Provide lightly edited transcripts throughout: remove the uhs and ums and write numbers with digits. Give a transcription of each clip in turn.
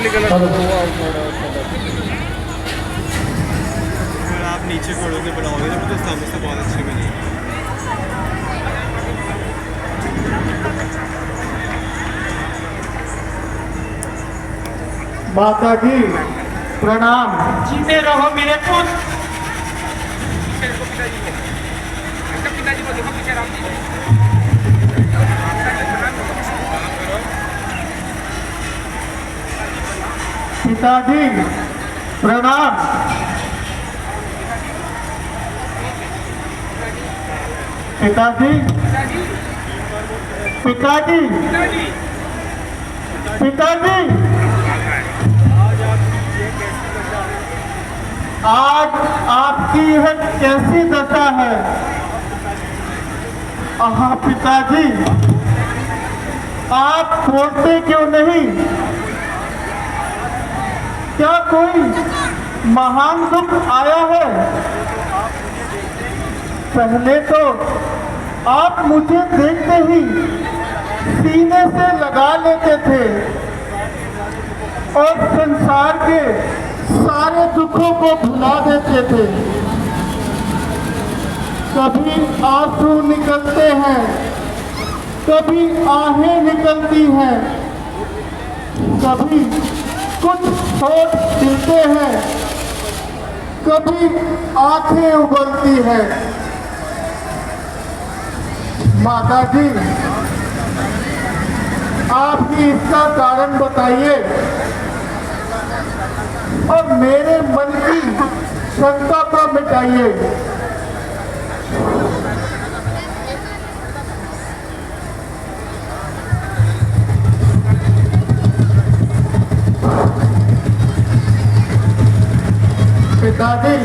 आप नीचे खड़ोगे बनाओगे तो मुझे सामने से बहुत अच्छी बनी। माता जी प्रणाम। जीते रहो मेरे पुत्र। पिताजी प्रणाम। पिताजी पिताजी पिताजी आज आपकी यह कैसी दशा है? हाँ पिताजी, आप बोलते क्यों नहीं? क्या कोई महान दुख आया है? पहले तो आप मुझे देखते ही सीने से लगा लेते थे और संसार के सारे दुखों को भुला देते थे। कभी आंसू निकलते हैं, कभी आहें निकलती हैं, कभी कुछ होठ खिलते हैं, कभी आंखें उबलती हैं। माता जी, आप ही इसका कारण बताइए और मेरे मन की शंका को मिटाइए। पिताजी,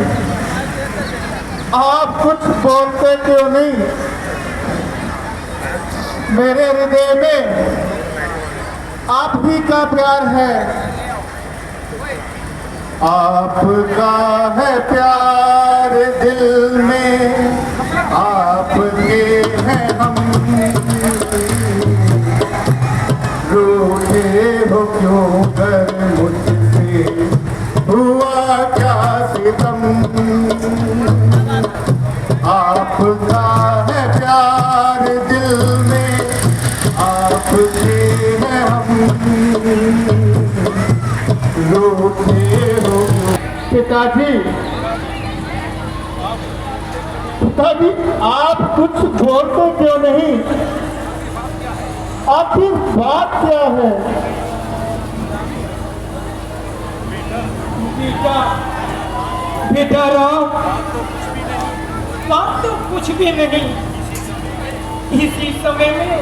आप कुछ बोलते क्यों नहीं? मेरे हृदय में आप ही का प्यार है। आपका है प्यार दिल में, आपके हैं हम। रोते हो क्यों कर मुझसे, हुआ क्या सितम? आपका है प्यार दिल में, आपके हैं हम। रोते हो पिताजी, पिताजी आप कुछ बोलते क्यों नहीं? आखिर बात क्या है? बेटा बेटा राम, बात तो कुछ भी नहीं। इसी समय में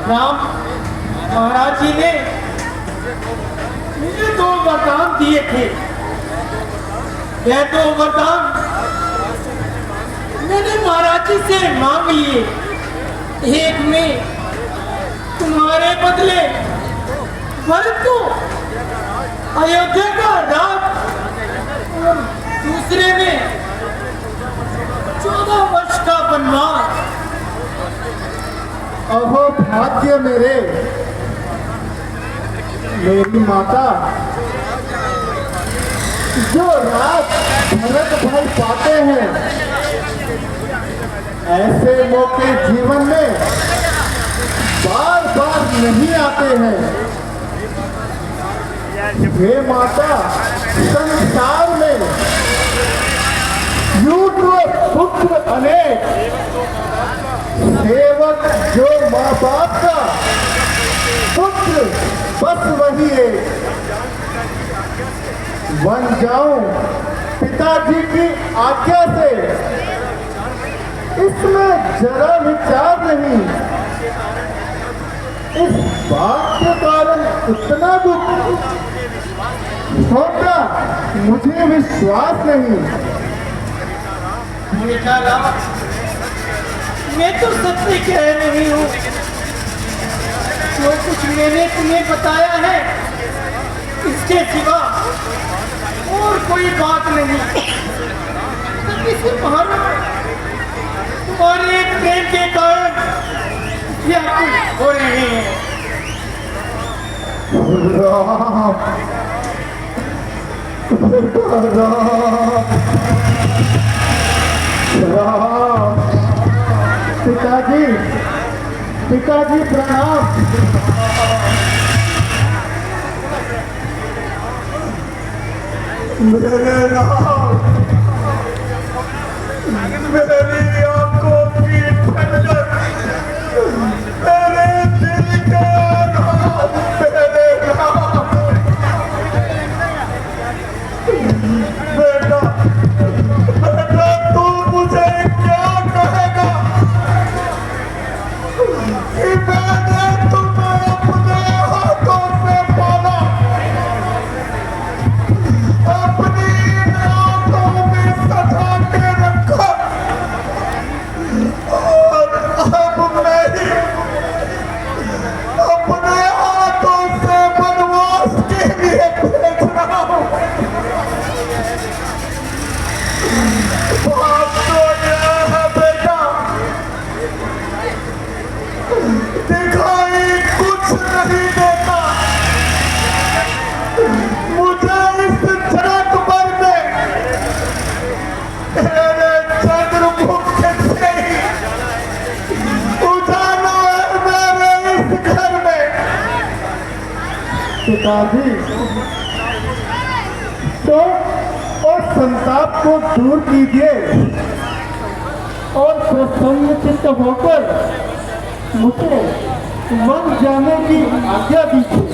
राम महाराज जी ने मुझे 2 वरदान दिए थे। यह 2 वरदान मैंने महाराज जी से मांग लिए। एक में तुम्हारे बदले भरत को अयोध्या का राज, और दूसरे में 14 वर्ष का वनवास। अहो भाग्य मेरी माता, जो राज भरत भाई पाते हैं, ऐसे मौके जीवन में बार बार नहीं आते हैं। हे माता, संसार में यूं तो पुत्र अनेक, सेवक जो माँ बाप का, पुत्र बस वही एक। बन जाऊं पिताजी की आज्ञा से, इसमें जरा विचार नहीं। इस बात के कारण इतना दुख होता मुझे विश्वास नहीं। बेटा राम, मैं तो सत्य कह रही हूँ। जो कुछ मैंने तुम्हें बताया है, इसके सिवा और कोई बात नहीं। किसी तुम्हारे प्रेम के कारण यह कुछ हो रहे हैं। राम, बेटा राम, राम। पिताजी, पिताजी प्रणाम। मेरे राम, मेरी आंखों की ठंडक, मेरे दिल के राम, मेरे राम। बेटा, बेटा तू मुझे क्या कहेगा कि मैंने तुम्हें अपने हाथों से पाला, अपनी आंखों में सजा के रखा, और अब मैं ही अपने हाथों से वनवास के लिए भेज रहा हूँ। बात तो यह है बेटा, दिखाई कुछ नहीं देता, मुझे इस जगत भर में तेरे चंद्रमुख से ही उजाला है मेरे इस घर में। पिताजी, तो और संताप को दूर कीजिए और प्रसन्न चित्त होकर मुझे वन जाने की आज्ञा दीजिए।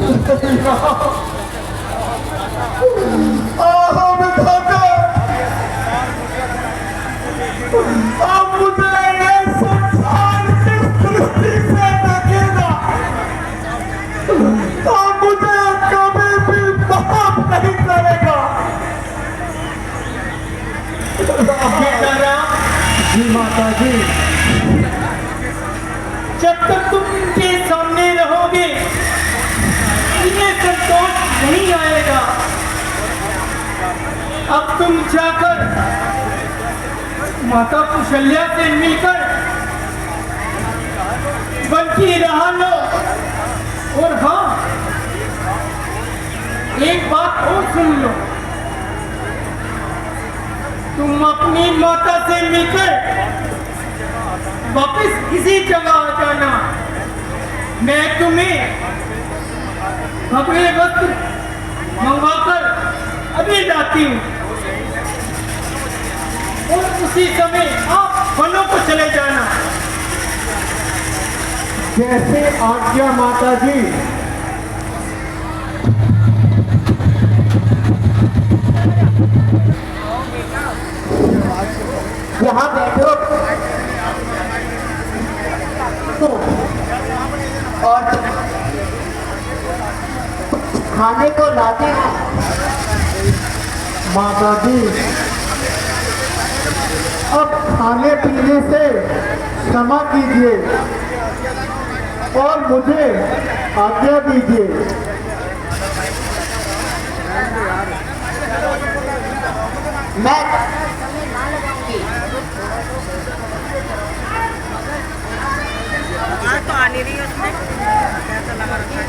अब मुझे ये संसार किस दृष्टि से देखेगा, अब मुझे कभी भी माफ नहीं करेगा। जी माता जी, जब तक तुम इनके सामने रहोगे इन्हें संतोष नहीं आएगा। अब तुम जाकर माता कुशल्या से मिलकर वन की राह लो। और हाँ, एक बात और सुन लो, तुम अपनी माता से मिलकर वापस इसी जगह आ जाना। मैं तुम्हें कपड़े वस्त्र मंगवाकर अभी लाती हूँ और उसी समय आप वनों को चले जाना। जैसे आज्ञा माता जी। यहाँ बैठो और खाने को लाते हैं। माता जी, अब खाने पीने से क्षमा कीजिए और मुझे आज्ञा दीजिए। मैं तो आ नहीं रही है उसमें, कैसा लगा रखा है?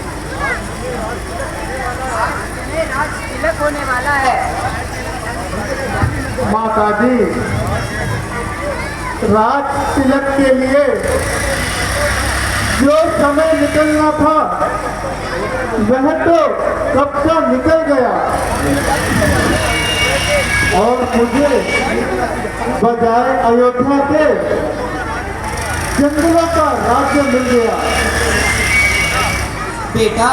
राज तिलक होने वाला है। माता जी, राज तिलक के लिए जो समय निकलना था वह तो कब का निकल गया और मुझे बजाय अयोध्या के जंगलों का राज्य मिल गया। बेटा,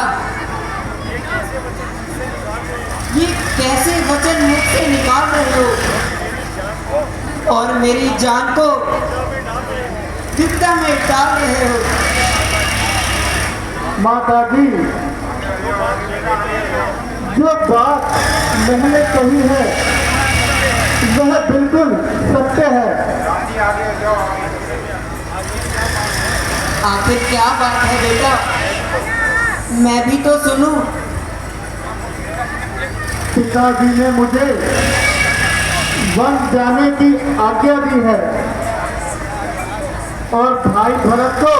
ये कैसे वचन मुख से निकाल रहे हो और मेरी जान को चिंता में डाल रहे हो? माता जी, जो बात मैंने कही है वह बिल्कुल सत्य है। आखिर क्या बात है बेटा, मैं भी तो सुनूं। पिताजी ने मुझे वन जाने की आज्ञा दी है और भाई भरत को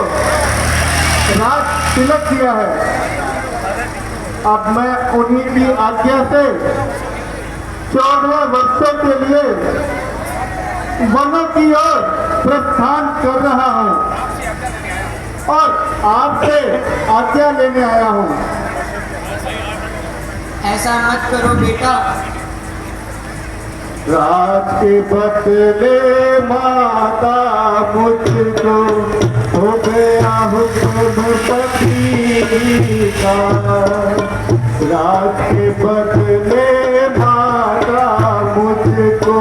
राज तिलक दिया है। अब मैं उन्हीं की आज्ञा से 14 वर्षों के लिए वनों की ओर प्रस्थान कर रहा हूँ और आपसे आज्ञा लेने आया हूँ। ऐसा मत करो बेटा। राज के बदले माता मुझको हो गया हुक्म पति का। राज के बदले माता मुझको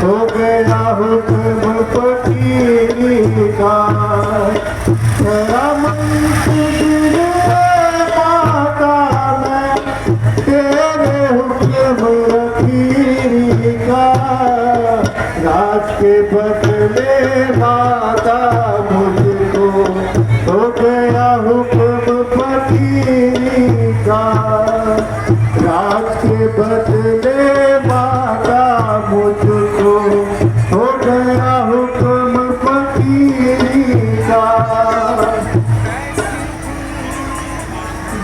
हो गया हुक्म पति का। तेरा मंदिर माता मैं तेरे हुक्म राज के बदले माता मुझको हो गया हुक्म पति का। राज के बदले माता मुझको हो गया हुक्म पति का।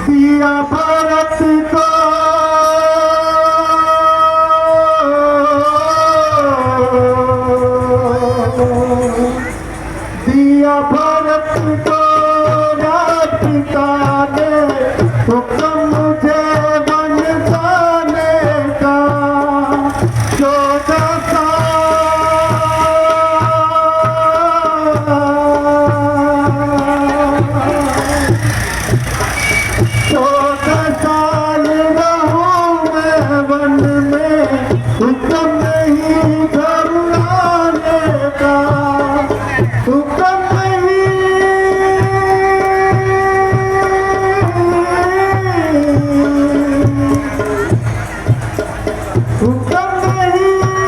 दिया भारत को दिया भारत को राजपिता ने हुक्म मुझे बन जाने का। 14 साल रहूं मैं वन में हुक्म नहीं घर आने का। हुक्म नहीं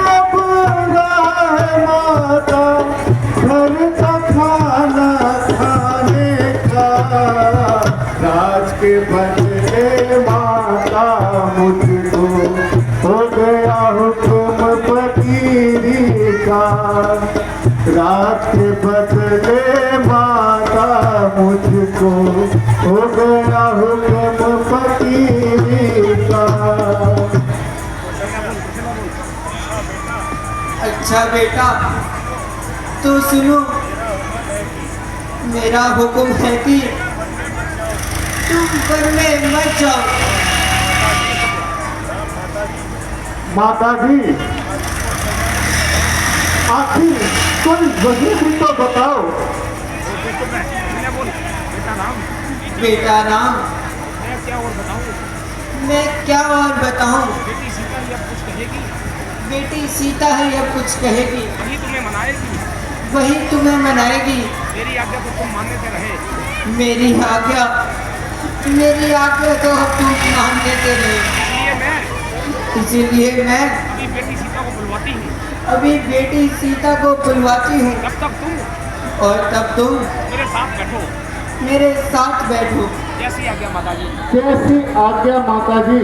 अब है माता घर का खाना खाने का। राज के बदले माता मुझको हो गया हुक्म पति का। राज के बदले माता मुझको हो गया हुक्म पति का। अच्छा बेटा, तो सुनो, मेरा हुक्म है कि तुम घर में मत जाओ। माता जी, आखिर कोई वजह भी तो बताओ। बेटा राम, मैं क्या और बताऊं? बेटी सीता है अब कुछ कहेगी। वही तुम्हें मनाएगी। मेरी आज्ञा को तुम मानने से रहे। मेरी आज्ञा तो अब तुम मानने से रहे। इसीलिए मैं अभी बेटी सीता को बुलवाती हूँ। अभी बेटी सीता को बुलवाती हूँ। तब तक तुम और तब तुम मेरे साथ बैठो। मेरे साथ बैठो। जैसी आज्ञा माता जी। कैसी आज्ञा माता जी।